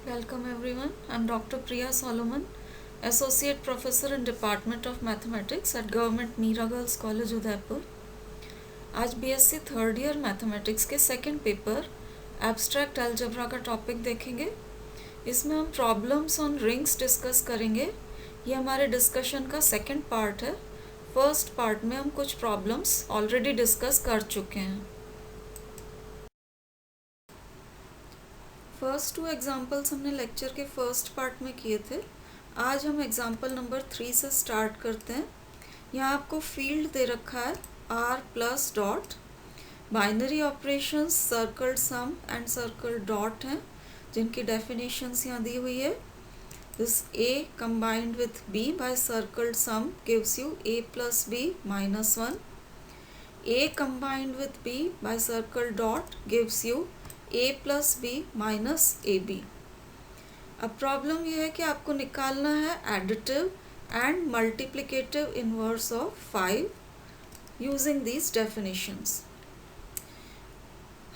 Welcome everyone. I'm Dr. Priya Solomon, Associate Professor in Department of Mathematics at Government Meera Girls College Udaipur. आज BSc third year mathematics के second paper abstract algebra का topic देखेंगे। इसमें हम problems on rings discuss करेंगे। ये हमारे discussion का सेकंड पार्ट है। फर्स्ट पार्ट में हम कुछ प्रॉब्लम्स ऑलरेडी डिस्कस कर चुके हैं। फर्स्ट 2 एग्जाम्पल्स हमने लेक्चर के फर्स्ट पार्ट में किए थे। आज हम एग्जाम्पल नंबर 3 से स्टार्ट करते हैं। यहाँ आपको फील्ड दे रखा है r plus dot. Binary operations circle sum and circle dot हैं, जिनकी डेफिनेशंस यहाँ दी हुई है। This a combined with b by circle sum gives you a plus b minus 1. a combined with b by circle dot gives you a plus b minus ab। अब problem यह है कि आपको निकालना है additive and multiplicative inverse of 5 using these definitions.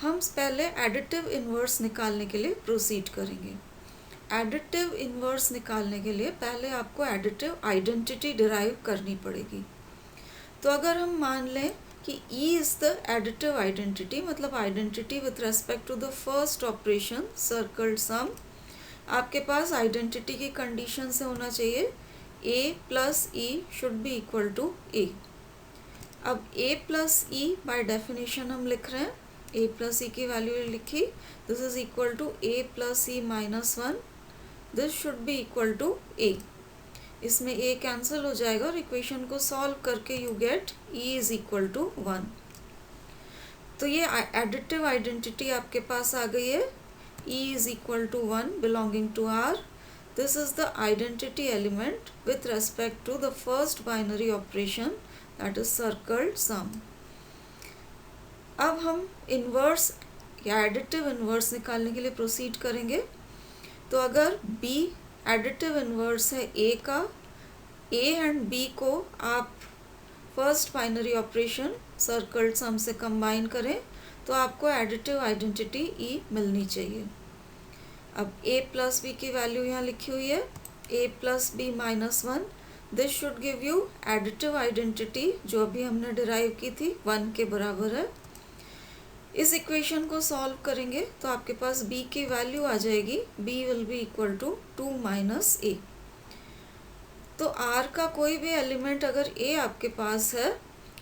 हम पहले additive inverse निकालने के लिए प्रोसीड करेंगे। एडिटिव इनवर्स निकालने के लिए पहले आपको एडिटिव आइडेंटिटी डिराइव करनी पड़ेगी। तो अगर हम मान लें कि E is the additive identity, मतलब identity with respect to the first operation circle sum, आपके पास आइडेंटिटी की कंडीशन से होना चाहिए A plus E should be equal to A। अब A plus E by definition हम लिख रहे हैं, A प्लस E की वैल्यू लिखी, this is equal to A plus E minus 1, this should be equal to A। इसमें a cancel हो जाएगा और इक्वेशन को सॉल्व करके you get e is equal to 1। तो ये एडिटिव आइडेंटिटी आपके पास आ गई है, e is equal to 1 belonging to r। This is the identity element with respect to the first binary operation, that is circle sum. अब हम inverse या additive inverse निकालने के लिए प्रोसीड करेंगे। तो अगर b एडिटिव इनवर्स है a का, a एंड b को आप फर्स्ट बाइनरी ऑपरेशन सर्कल सम से कंबाइन करें तो आपको एडिटिव आइडेंटिटी e मिलनी चाहिए। अब a प्लस बी की वैल्यू यहाँ लिखी हुई है, a plus B minus 1, this should give you additive identity जो अभी हमने डिराइव की थी 1 के बराबर है। इस इक्वेशन को सॉल्व करेंगे तो आपके पास b की वैल्यू आ जाएगी, b will be equal to 2 minus a। तो r का कोई भी एलिमेंट अगर a आपके पास है,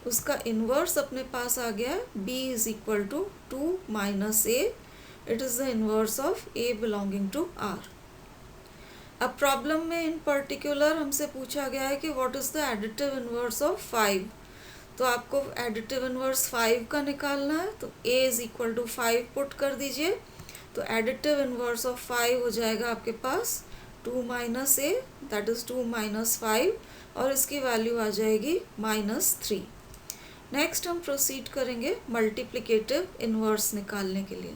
उसका इन्वर्स अपने पास आ गया है, b is equal to 2 minus a। It is the inverse of a belonging to r। अब प्रॉब्लम में इन पर्टिकुलर हमसे पूछा गया है कि what is the additive inverse of 5। तो आपको एडिटिव इनवर्स 5 का निकालना है, तो a is equal to 5 put कर दीजिए। तो एडिटिव इनवर्स ऑफ 5 हो जाएगा आपके पास 2 minus a, that is 2 minus 5, और इसकी वैल्यू आ जाएगी -3। नेक्स्ट हम प्रोसीड करेंगे मल्टीप्लिकेटिव इनवर्स निकालने के लिए।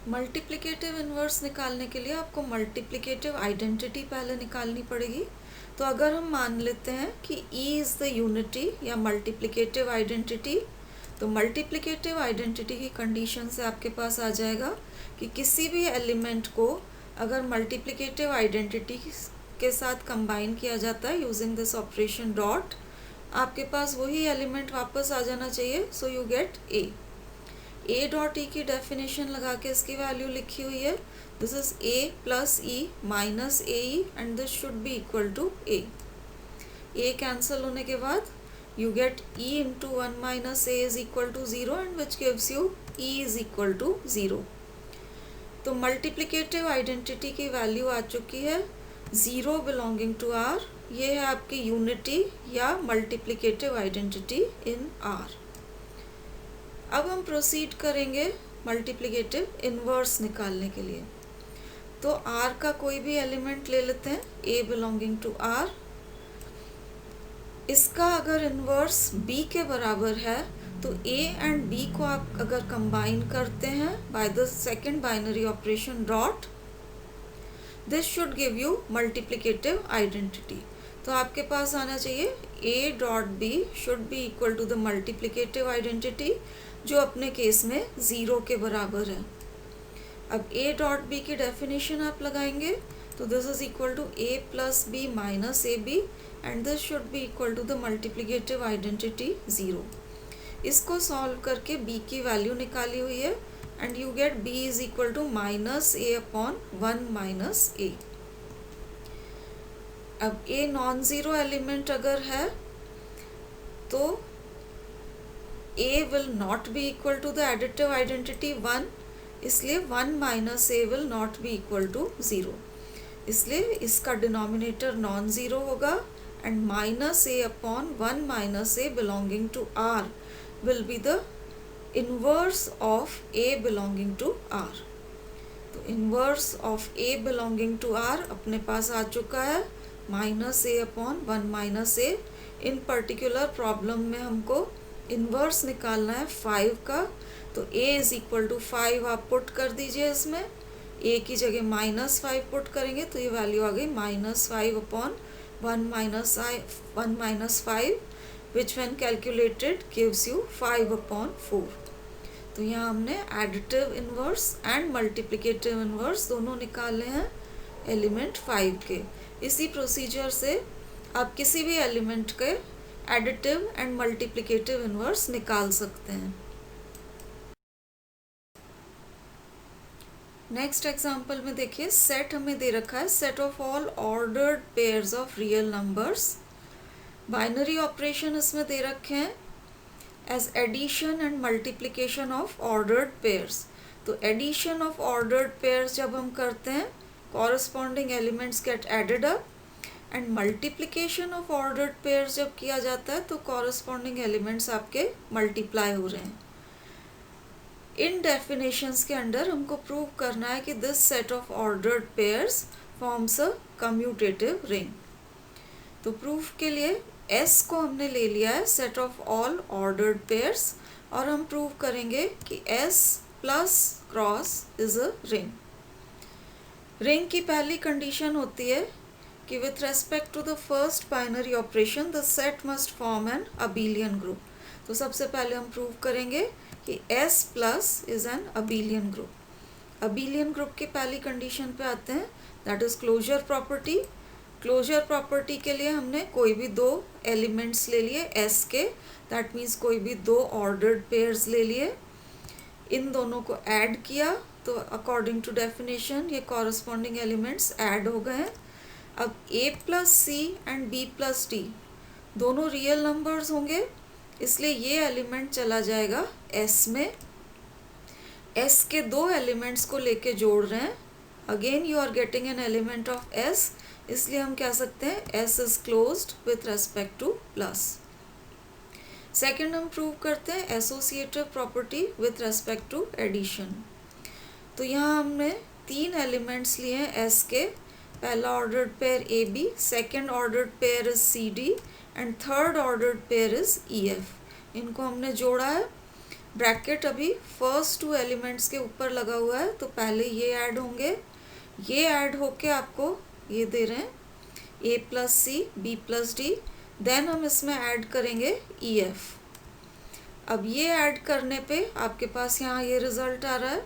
मल्टीप्लिकेटिव इनवर्स निकालने के लिए आपको मल्टीप्लिकेटिव आइडेंटिटी पहले निकालनी पड़ेगी। तो अगर हम मान लेते हैं कि E इज़ द यूनिटी या मल्टीप्लिकेटिव आइडेंटिटी, तो मल्टीप्लिकेटिव आइडेंटिटी की कंडीशन से आपके पास आ जाएगा कि किसी भी एलिमेंट को अगर मल्टीप्लिकेटिव आइडेंटिटी के साथ कंबाइन किया जाता है यूजिंग दिस ऑपरेशन डॉट, आपके पास वही एलिमेंट वापस आ जाना चाहिए। So you get a dot e की डेफिनेशन लगा के इसकी वैल्यू लिखी हुई है, this is a plus e minus a e and this should be equal to a cancel होने के बाद you get e into 1 minus a is equal to 0 and which gives you e is equal to 0। तो multiplicative identity की value आ चुकी है 0 belonging to r। ये है आपकी यूनिटी या मल्टीप्लिकेटिव आइडेंटिटी इन r। अब हम प्रोसीड करेंगे मल्टीप्लिकेटिव इनवर्स निकालने के लिए। तो r का कोई भी एलिमेंट ले लेते हैं, a बिलोंगिंग टू r। इसका अगर इन्वर्स b के बराबर है तो a एंड b को आप अगर कंबाइन करते हैं by the second binary operation dot, this should give you multiplicative identity. तो आपके पास आना चाहिए a dot b should be equal to the multiplicative identity जो अपने केस में 0 के बराबर है। अब a डॉट b की डेफिनेशन आप लगाएंगे तो this is equal to a plus B minus a b and this should be equal to the multiplicative identity 0। इसको सॉल्व करके b की वैल्यू निकाली हुई है and you get b is equal to minus A upon 1 minus A. अब a non zero element अगर है तो a will not be equal to the additive identity 1, इसलिए 1 minus A will not be equal to 0, इसलिए इसका denominator non zero होगा and minus A upon 1 minus A belonging to r will be the inverse of a belonging to r। तो inverse of a belonging to r अपने पास आ चुका है minus A upon 1 minus a. In particular problem में हमको inverse निकालना है 5 का, तो a इज इक्वल टू 5 आप पुट कर दीजिए, इसमें a की जगह -5 पुट करेंगे तो ये वैल्यू आ गई -5 upon 1 minus 5 which when calculated gives you 5 upon 4। तो यहाँ हमने additive inverse and multiplicative inverse दोनों निकाले हैं एलिमेंट 5 के। इसी प्रोसीजर से आप किसी भी एलिमेंट के एडिटिव एंड मल्टीप्लिकेटिव इनवर्स निकाल सकते हैं। नेक्स्ट एग्जांपल में देखिए, सेट हमें दे रखा है set of all ordered pairs of real numbers. Binary operation इसमें दे रखे हैं as addition and multiplication of ordered pairs. तो एडिशन ऑफ ऑर्डर्ड पेयर्स जब हम करते हैं corresponding elements get added up and multiplication of ordered pairs जब किया जाता है तो कॉरस्पॉन्डिंग एलिमेंट्स आपके मल्टीप्लाई हो रहे हैं। इन डेफिनेशंस के अंडर हमको प्रूव करना है कि this set of ordered pairs forms a commutative ring. तो प्रूफ के लिए S को हमने ले लिया है set of all ordered pairs और हम प्रूव करेंगे कि S plus cross is a ring. Ring की पहली कंडीशन होती है कि with respect to the first binary operation the set must form an abelian group. तो सबसे पहले हम प्रूव करेंगे कि S plus is an abelian group. Abelian group की पहली कंडीशन पे आते हैं, that is closure property. Closure property के लिए हमने कोई भी दो एलिमेंट्स ले लिए S के, दैट मीन्स कोई भी दो ऑर्डर्ड पेयर्स ले लिए, इन दोनों को ऐड किया तो अकॉर्डिंग टू डेफिनेशन ये कॉरस्पॉन्डिंग एलिमेंट्स ऐड हो गए हैं। अब a plus c and b plus d दोनों रियल नंबर्स होंगे, इसलिए ये एलिमेंट चला जाएगा S में। S के दो एलिमेंट्स को लेके जोड़ रहे हैं, again you are getting an element of S, इसलिए हम कह सकते हैं S is closed with respect to plus. Second हम प्रूव करते हैं associative property with respect to addition. तो यहाँ हमने तीन एलिमेंट्स लिए हैं S के, पहला ordered pair AB, second ordered pair is CD and third ordered pair is EF। इनको हमने जोड़ा है, ब्रैकेट अभी फर्स्ट टू एलिमेंट्स के ऊपर लगा हुआ है तो पहले ये ऐड होंगे, ये ऐड होके आपको ये दे रहे हैं A plus c B plus D, then हम इसमें ऐड करेंगे EF। अब ये ऐड करने पे आपके पास यहाँ ये रिजल्ट आ रहा है,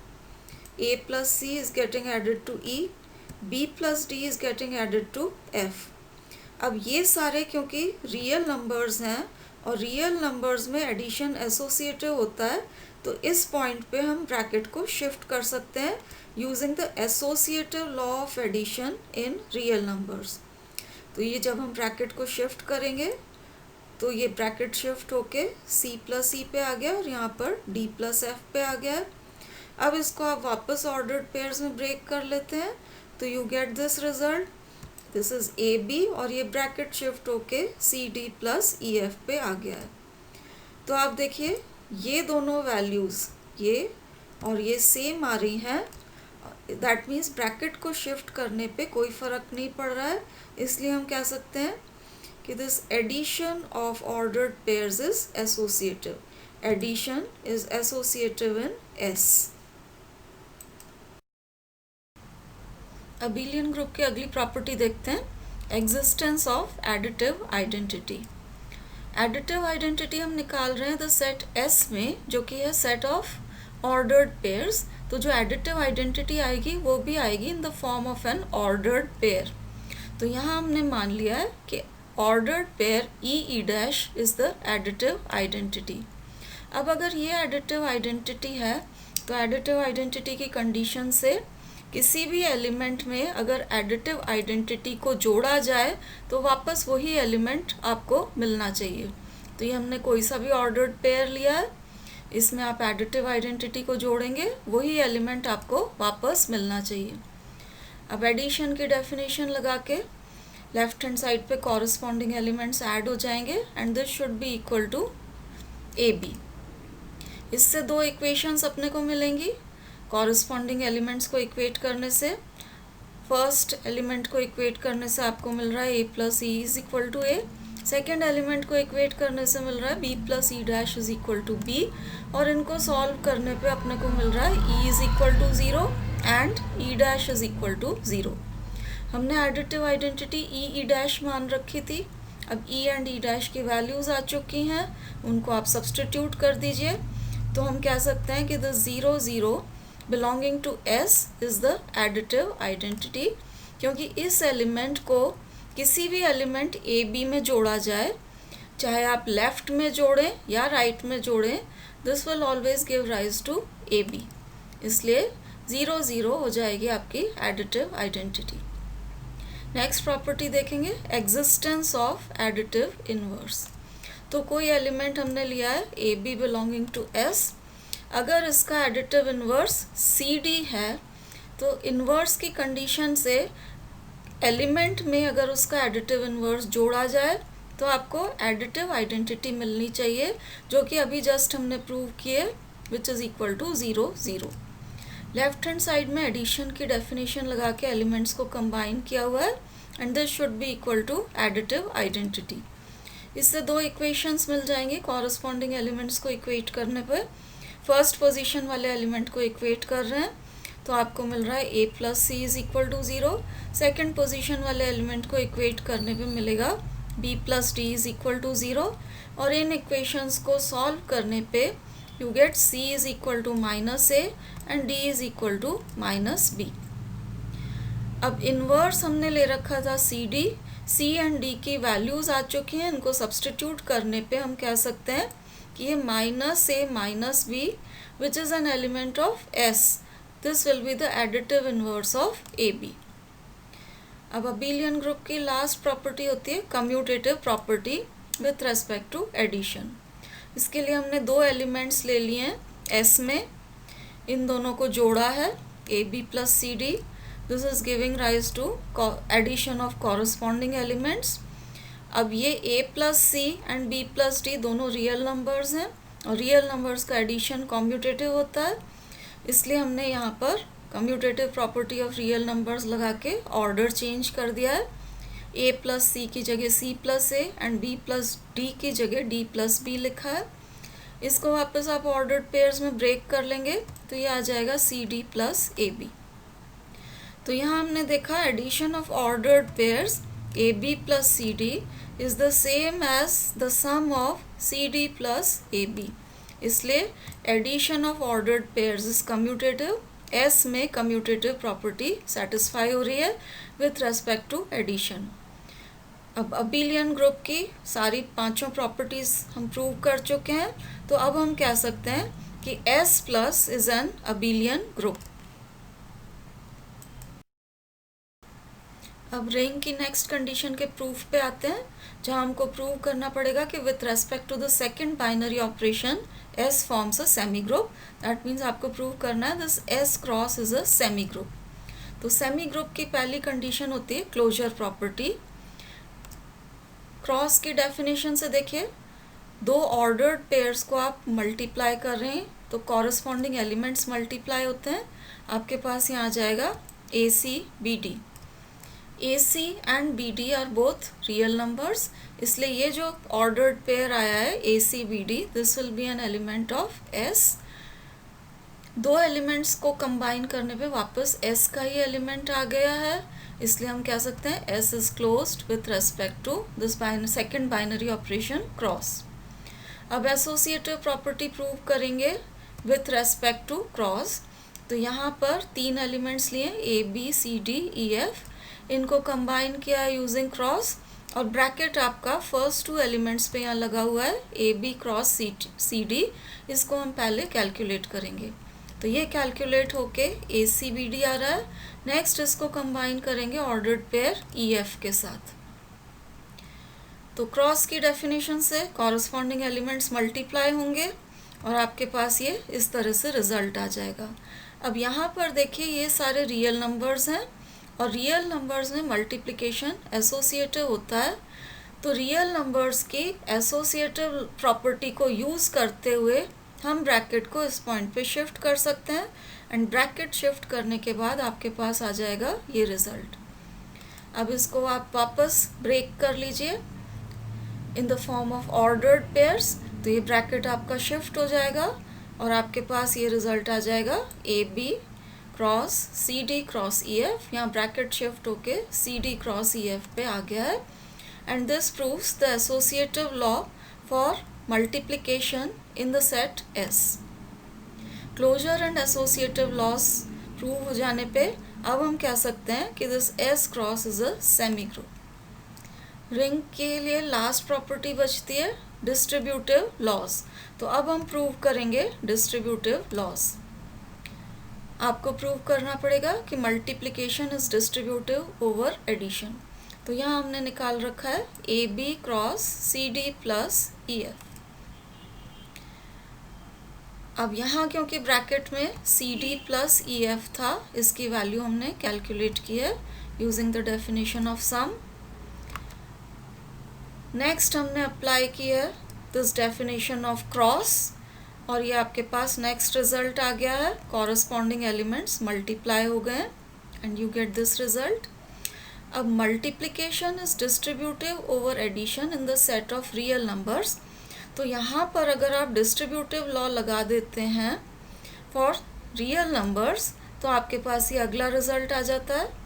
A plus C is getting added to E, B plus D is getting added to F। अब ये सारे क्योंकि रियल नंबर्स हैं और रियल नंबर्स में एडिशन एसोसिएटिव होता है तो इस पॉइंट पे हम ब्रैकेट को शिफ्ट कर सकते हैं using the associative law of addition in real numbers. तो ये जब हम ब्रैकेट को शिफ्ट करेंगे तो ये ब्रैकेट शिफ्ट होके C प्लस E पे आ गया और यहाँ पर D प्लस F पे आ गया है। अब इसको आप वापस ऑर्डर्ड पेयर्स में ब्रेक कर लेते हैं तो you get this result, this is AB और ये ब्रैकेट शिफ्ट होके CD प्लस EF पे आ गया है। तो आप देखिए ये दोनों वैल्यूज़ ये और ये सेम आ रही हैं, दैट मीन्स ब्रैकेट को शिफ्ट करने पे कोई फ़र्क नहीं पड़ रहा है, इसलिए हम कह सकते हैं कि this addition of ordered pairs is associative, addition is associative in S। Abelian group की अगली प्रॉपर्टी देखते हैं, existence of additive identity. Additive identity हम निकाल रहे हैं द सेट S में जो कि है सेट ऑफ ऑर्डर्ड पेयर्स, तो जो एडिटिव आइडेंटिटी आएगी वो भी आएगी in the form of N ordered pair. तो यहाँ हमने मान लिया है कि ordered pair E dash is the additive identity. अब अगर ये एडिटिव आइडेंटिटी है तो एडिटिव आइडेंटिटी की कंडीशन से किसी भी एलिमेंट में अगर एडिटिव आइडेंटिटी को जोड़ा जाए तो वापस वही एलिमेंट आपको मिलना चाहिए। तो ये हमने कोई सा भी ऑर्डर्ड पेयर लिया है, इसमें आप एडिटिव आइडेंटिटी को जोड़ेंगे, वही एलिमेंट आपको वापस मिलना चाहिए। अब एडिशन की डेफिनेशन लगा के लेफ्ट हैंड साइड पे कॉरस्पॉन्डिंग एलिमेंट्स ऐड हो जाएंगे and this should be equal to a b. इससे दो इक्वेशंस अपने को मिलेंगी कॉरस्पॉन्डिंग एलिमेंट्स को इक्वेट करने से। फर्स्ट एलिमेंट को इक्वेट करने से आपको मिल रहा है A plus E is equal to A, second element को इक्वेट करने से मिल रहा है B plus E dash is equal to B, और इनको सॉल्व करने पे अपने को मिल रहा है e is equal to 0 and e dash is equal to 0। हमने एडिटिव आइडेंटिटी ई डैश मान रखी थी, अब ई एंड ई डैश की वैल्यूज आ चुकी हैं, उनको आप सब्सटीट्यूट कर दीजिए। तो हम कह सकते हैं कि the 0 0 belonging to s is the additive identity, क्योंकि इस एलिमेंट को किसी भी एलिमेंट ए बी में जोड़ा जाए, चाहे आप लेफ्ट में जोड़ें या राइट में जोड़ें, this will always give rise to a b, इसलिए 0 0 हो जाएगी आपकी एडिटिव आइडेंटिटी। नेक्स्ट प्रॉपर्टी देखेंगे एग्जिस्टेंस ऑफ एडिटिव इनवर्स। तो कोई एलिमेंट हमने लिया है a b belonging to s, अगर इसका एडिटिव इनवर्स सी डी है तो इनवर्स की कंडीशन से एलिमेंट में अगर उसका एडिटिव इनवर्स जोड़ा जाए तो आपको एडिटिव आइडेंटिटी मिलनी चाहिए, जो कि अभी जस्ट हमने प्रूव किए which is equal to 0 0। Left hand side में एडिशन की डेफिनेशन लगा के एलिमेंट्स को कंबाइन किया हुआ है and this should be equal to additive identity. इससे दो इक्वेशंस मिल जाएंगे कॉरस्पॉन्डिंग एलिमेंट्स को इक्वेट करने पे। फर्स्ट पोजीशन वाले एलिमेंट को इक्वेट कर रहे हैं तो आपको मिल रहा है A plus C is equal to 0, second position वाले एलिमेंट को इक्वेट करने पे मिलेगा B plus D is equal to 0, और इन इक्वेशंस को सॉल्व करने पे you get C is equal to minus A and D is equal to minus B. अब इनवर्स हमने ले रखा था C D, C and D की वैल्यूज आ चुकी हैं, इनको सब्सटीट्यूट करने पे हम कह सकते हैं कि ये minus a minus b which is an element of s, this will be the additive inverse of a b. अब अबेलियन ग्रुप की लास्ट प्रॉपर्टी होती है commutative property with respect to addition. इसके लिए हमने दो एलिमेंट्स ले लिए हैं एस में, इन दोनों को जोड़ा है a b plus c d, this is giving rise to addition of corresponding elements. अब ये a plus c and b plus d दोनों रियल नंबर्स हैं और रियल नंबर्स का एडिशन कम्यूटेटिव होता है, इसलिए हमने यहाँ पर commutative property of real numbers लगा के ऑर्डर चेंज कर दिया है। a प्लस सी की जगह c plus A and b plus D की जगह d प्लस बी लिखा है। इसको वापस आप ऑर्डर्ड पेयर्स में ब्रेक कर लेंगे तो ये आ जाएगा c d plus a b. तो यहाँ हमने देखा addition of ordered pairs a b plus c d is the same as the sum of CD plus AB, इसलिए addition of ordered pairs is commutative, S में commutative property satisfy हो रही है with respect to addition। अब abelian group की सारी पांचों properties हम प्रूव कर चुके हैं, तो अब हम कह सकते हैं कि S plus is an abelian group. अब रिंग की नेक्स्ट कंडीशन के प्रूफ पे आते हैं, जहां हमको प्रूव करना पड़ेगा कि with respect to the second binary operation S forms a semi group. That means आपको प्रूव करना है this S cross is a semi group. तो सेमी ग्रुप की पहली कंडीशन होती है क्लोजर प्रॉपर्टी। क्रॉस की डेफिनेशन से देखिए, दो ऑर्डर्ड पेयर्स को आप मल्टीप्लाई कर रहे हैं तो कॉरस्पॉन्डिंग एलिमेंट्स मल्टीप्लाई होते हैं। आपके पास यहाँ आ जाएगा A C B D. AC and BD are both real numbers, इसलिए ये जो ordered pair आया है ACBD, this will be an element of S। दो एलिमेंट्स को कंबाइन करने पे वापस S का ही एलिमेंट आ गया है, इसलिए हम कह सकते हैं S is closed with respect to this second binary operation cross। अब एसोसिएटिव प्रॉपर्टी प्रूव करेंगे with respect to cross। तो यहाँ पर 3 एलिमेंट्स लिए a b c d e f, इनको कंबाइन किया यूजिंग क्रॉस, और ब्रैकेट आपका फर्स्ट 2 एलिमेंट्स पे यहाँ लगा हुआ है a b cross c d, इसको हम पहले कैलकुलेट करेंगे। तो ये कैलकुलेट होके ए सी बी डी आ रहा है। नेक्स्ट इसको कंबाइन करेंगे ऑर्डर्ड पेयर ई एफ के साथ। तो क्रॉस की डेफिनेशन से कॉरस्पॉन्डिंग एलिमेंट्स मल्टीप्लाई होंगे और आपके पास ये इस तरह से रिजल्ट आ जाएगा। अब यहाँ पर देखिए ये सारे रियल नंबर्स हैं और रियल नंबर्स में मल्टीप्लिकेशन एसोसिएटिव होता है। तो रियल नंबर्स की एसोसिएटिव प्रॉपर्टी को यूज़ करते हुए हम ब्रैकेट को इस पॉइंट पे शिफ्ट कर सकते हैं एंड ब्रैकेट शिफ्ट करने के बाद आपके पास आ जाएगा ये रिज़ल्ट। अब इसको आप वापस ब्रेक कर लीजिए in the form of ordered pairs. तो ये ब्रैकेट आपका शिफ्ट हो जाएगा और आपके पास ये रिज़ल्ट आ जाएगा a b cross c d cross e f. यहाँ ब्रैकेट शिफ्ट होके c d cross e f पे आ गया है and this proves the associative law for multiplication in the set s. Closure and associative laws prove हो जाने पे अब हम कह सकते हैं कि this s cross is a semi group. Ring के लिए लास्ट प्रॉपर्टी बचती है डिस्ट्रीब्यूटिव लॉस। तो अब हम प्रूव करेंगे डिस्ट्रीब्यूटिव लॉस। आपको प्रूव करना पड़ेगा कि multiplication is distributive over addition. तो यहाँ हमने निकाल रखा है a b cross c d plus e f. अब यहाँ क्योंकि ब्रैकेट में c d plus e f था, इसकी वैल्यू हमने कैलकुलेट की है using the definition of sum. Next हमने अप्लाई की है दिस डेफिनेशन ऑफ क्रॉस और ये आपके पास नेक्स्ट रिजल्ट आ गया है। कॉरस्पॉन्डिंग एलिमेंट्स मल्टीप्लाई हो गए and you get this result. अब multiplication is distributive over addition in the set of real numbers. तो यहाँ पर अगर आप डिस्ट्रीब्यूटिव लॉ लगा देते हैं फॉर रियल नंबर्स तो आपके पास ये अगला रिजल्ट आ जाता है।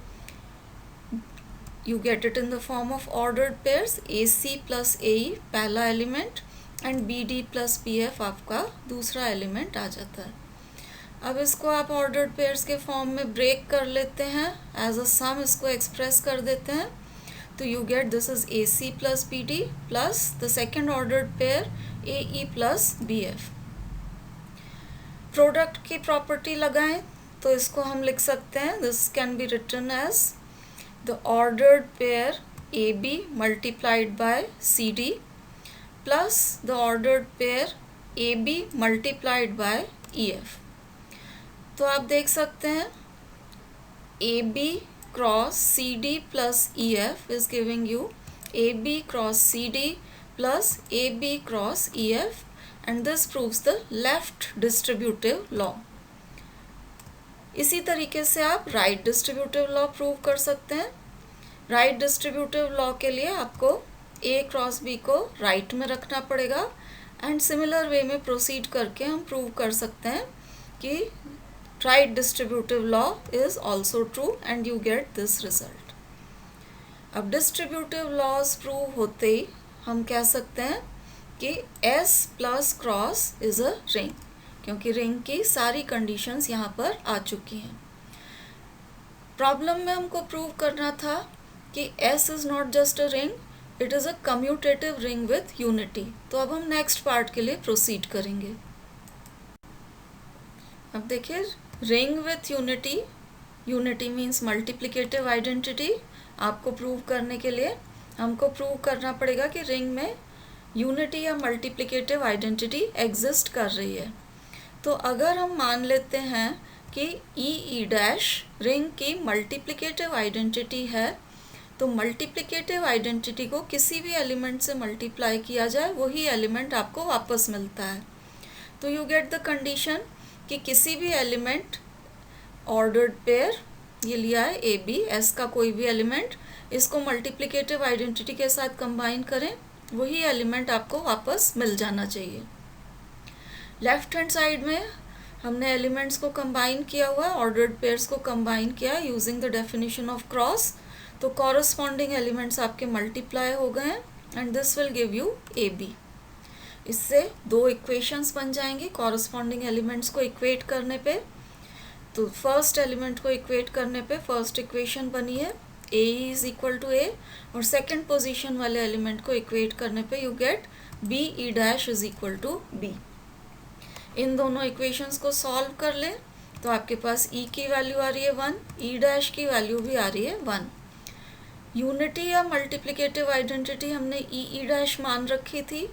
You get it in the form of ordered pairs AC plus AE पहला element and BD plus BF आपका दूसरा एलिमेंट आ जाता है। अब इसको आप ऑर्डर्ड पेयर्स के फॉर्म में ब्रेक कर लेते हैं, एज अ सम इसको एक्सप्रेस कर देते हैं। तो you get this is AC plus BD plus the second ordered pair AE plus BF। Product की प्रॉपर्टी लगाएं तो इसको हम लिख सकते हैं, this can be written as the ordered pair AB multiplied by CD plus the ordered pair AB multiplied by EF। तो आप देख सकते हैं AB cross CD plus EF is giving you AB cross CD plus AB cross EF and this proves the left distributive law। इसी तरीके से आप right distributive law prove कर सकते हैं। राइट डिस्ट्रीब्यूटिव लॉ के लिए आपको ए क्रॉस बी को राइट में रखना पड़ेगा एंड सिमिलर वे में प्रोसीड करके हम प्रूव कर सकते हैं कि right distributive law is also true and you get this result. अब डिस्ट्रीब्यूटिव लॉज प्रूव होते ही हम कह सकते हैं कि S plus cross is a ring, क्योंकि रिंग की सारी कंडीशंस यहाँ पर आ चुकी हैं। प्रॉब्लम में हमको प्रूव करना था कि S is not just a ring, it is a commutative ring with unity. तो अब हम नेक्स्ट पार्ट के लिए प्रोसीड करेंगे। अब देखिए ring with unity, unity means multiplicative identity. आपको प्रूव करने के लिए हमको प्रूव करना पड़ेगा कि रिंग में यूनिटी या मल्टीप्लिकेटिव आइडेंटिटी एग्जिस्ट कर रही है। तो अगर हम मान लेते हैं कि ई डैश रिंग की मल्टीप्लिकेटिव आइडेंटिटी है, तो मल्टीप्लिकेटिव आइडेंटिटी को किसी भी एलिमेंट से मल्टीप्लाई किया जाए वही एलिमेंट आपको वापस मिलता है। तो यू गेट द कंडीशन कि किसी भी एलिमेंट ऑर्डर्ड पेयर ये लिया है ए बी, एस का कोई भी एलिमेंट, इसको मल्टीप्लिकेटिव आइडेंटिटी के साथ कंबाइन करें, वही एलिमेंट आपको वापस मिल जाना चाहिए। लेफ्ट हैंड साइड में हमने एलिमेंट्स को कंबाइन किया हुआ है, ऑर्डर्ड पेयर्स को कंबाइन किया using the definition of cross. तो कॉरस्पॉन्डिंग एलिमेंट्स आपके मल्टीप्लाई हो गए हैं and this will give you a b. इससे दो इक्वेशंस बन जाएंगी कॉरस्पॉन्डिंग एलिमेंट्स को इक्वेट करने पे। तो फर्स्ट एलिमेंट को इक्वेट करने पे फर्स्ट इक्वेशन बनी है a is equal to a, और सेकेंड पोजीशन वाले एलिमेंट को इक्वेट करने पे you get b e dash is equal to b। इन दोनों इक्वेशंस को सॉल्व कर ले तो आपके पास e की वैल्यू आ रही है 1, e डैश की वैल्यू भी आ रही है 1। यूनिटी या मल्टीप्लिकेटिव आइडेंटिटी हमने ई डैश मान रखी थी,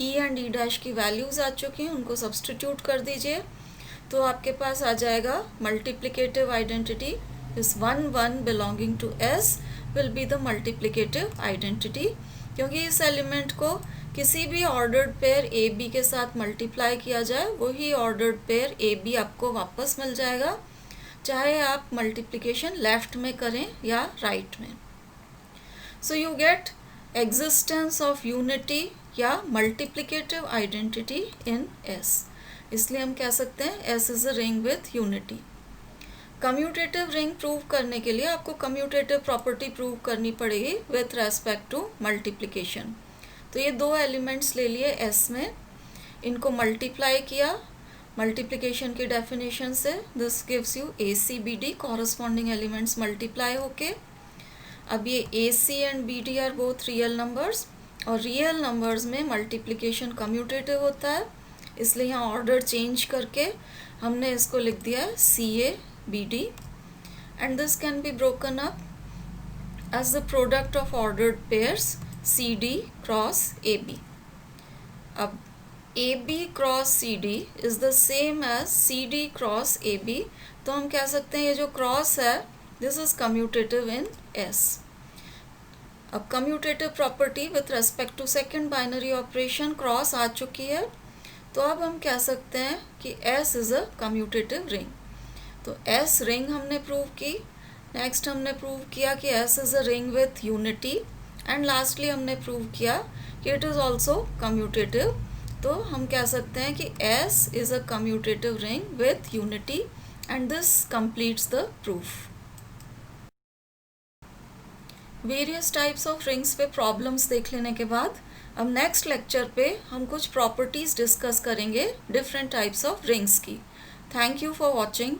ई एंड ई डैश की वैल्यूज़ आ चुकी हैं, उनको सब्सटीट्यूट कर दीजिए तो आपके पास आ जाएगा मल्टीप्लिकेटिव आइडेंटिटी इस 1 1 belonging to s will be the multiplicative identity, क्योंकि इस एलिमेंट को किसी भी ऑर्डर्ड पेयर ए बी के साथ मल्टीप्लाई किया जाए वही ऑर्डर्ड पेयर ए बी आपको वापस मिल जाएगा, चाहे आप मल्टीप्लिकेशन लेफ्ट में करें या राइट में। So you get existence of unity या multiplicative identity in S। इसलिए हम कह सकते हैं S is a ring with unity। Commutative ring prove करने के लिए आपको कम्यूटेटिव प्रॉपर्टी प्रूव करनी पड़ेगी विथ रेस्पेक्ट टू मल्टीप्लिकेशन। तो ये दो एलिमेंट्स ले लिए S में, इनको मल्टीप्लाई किया मल्टीप्लिकेशन की डेफिनेशन से, this gives you ACBD, corresponding elements multiply होके। अब ये AC and BD are both real numbers, और रियल नंबर्स में मल्टीप्लिकेशन कम्यूटेटिव होता है, इसलिए यहाँ ऑर्डर चेंज करके हमने इसको लिख दिया है CABD, and this can be broken up as the product of ordered pairs CD cross AB। अब AB cross CD is the same as CD cross AB, तो हम कह सकते हैं ये जो क्रॉस है this is commutative in S। अब commutative property with respect to second binary operation cross आ चुकी है, तो अब हम कह सकते हैं कि S is a commutative ring. तो S रिंग हमने प्रूव की, नेक्स्ट हमने प्रूव किया कि S is a ring with unity, and lastly हमने प्रूव किया कि इट इज़ ऑल्सो कम्यूटेटिव। तो हम कह सकते हैं कि S is a commutative ring with unity, and this completes the proof. Various types of rings पे प्रॉब्लम्स देख लेने के बाद अब नेक्स्ट लेक्चर पे हम कुछ प्रॉपर्टीज़ डिस्कस करेंगे डिफरेंट टाइप्स ऑफ रिंग्स की। Thank you for watching.